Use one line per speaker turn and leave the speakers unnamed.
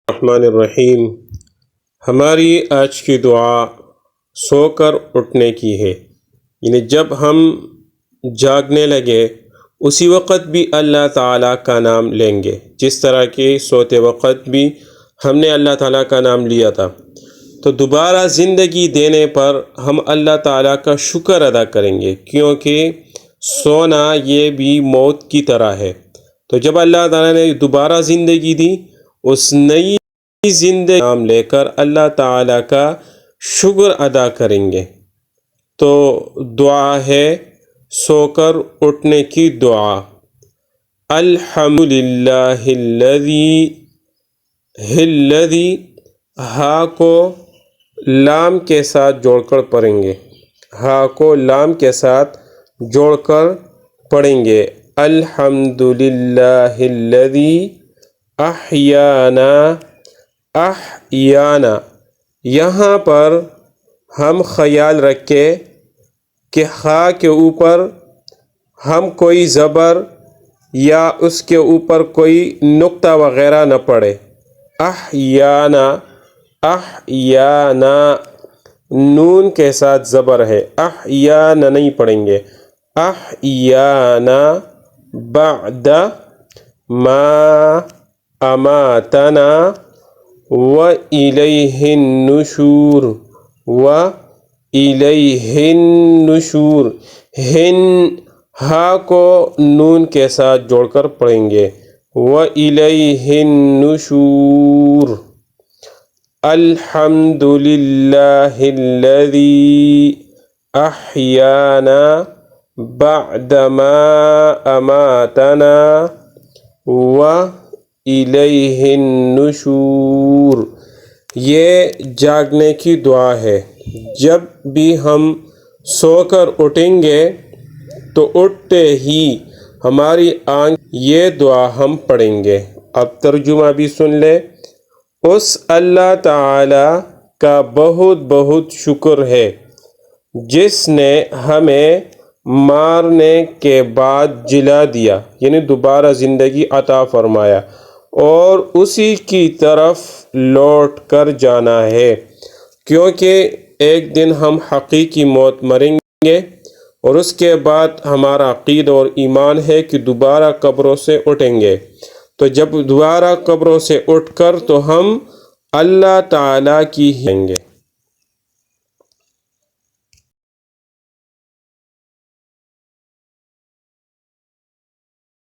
الرحمن الرحیم۔ ہماری آج کی دعا سو کر اٹھنے کی ہے، یعنی جب ہم جاگنے لگے اسی وقت بھی اللہ تعالیٰ کا نام لیں گے، جس طرح کہ سوتے وقت بھی ہم نے اللہ تعالیٰ کا نام لیا تھا۔ تو دوبارہ زندگی دینے پر ہم اللہ تعالیٰ کا شکر ادا کریں گے، کیونکہ سونا یہ بھی موت کی طرح ہے۔ تو جب اللہ تعالیٰ نے دوبارہ زندگی دی، اس نئی زندگی نام لے کر اللہ تعالیٰ کا شکر ادا کریں گے۔ تو دعا ہے سو کر اٹھنے کی دعا، الحمدللہ الذی ہا کو لام کے ساتھ جوڑ کر پڑھیں گے، ہا کو لام کے ساتھ جوڑ کر پڑھیں گے، الحمدللہ الذی احیانا۔ یہاں پر ہم خیال رکھیں کہ ہا کے اوپر ہم کوئی زبر یا اس کے اوپر کوئی نقطہ وغیرہ نہ پڑے۔ احیانا، احیانا نون کے ساتھ زبر ہے، احیانا نہیں پڑھیں گے، احیانا بعد ما اماتنا وإلیہ النشور، وإلیہ النشور، ہن ہا کو نون کے ساتھ جوڑ کر پڑھیں گے، وإلیہ النشور، الحمدللہ الذی احیانا بعد ما اماتنا وإلیہ النشور۔ یہ جاگنے کی دعا ہے۔ جب بھی ہم سو کر اٹھیں گے تو اٹھتے ہی ہماری آنکھ یہ دعا ہم پڑھیں گے۔ اب ترجمہ بھی سن لے۔ اس اللہ تعالی کا بہت بہت شکر ہے جس نے ہمیں مارنے کے بعد جلا دیا، یعنی دوبارہ زندگی عطا فرمایا، اور اسی کی طرف لوٹ کر جانا ہے، کیونکہ ایک دن ہم حقیقی موت مریں گے، اور اس کے بعد ہمارا عقیدہ اور ایمان ہے کہ دوبارہ قبروں سے اٹھیں گے۔ تو جب دوبارہ قبروں سے اٹھ کر تو ہم اللہ تعالیٰ کی ہی ہیں گے۔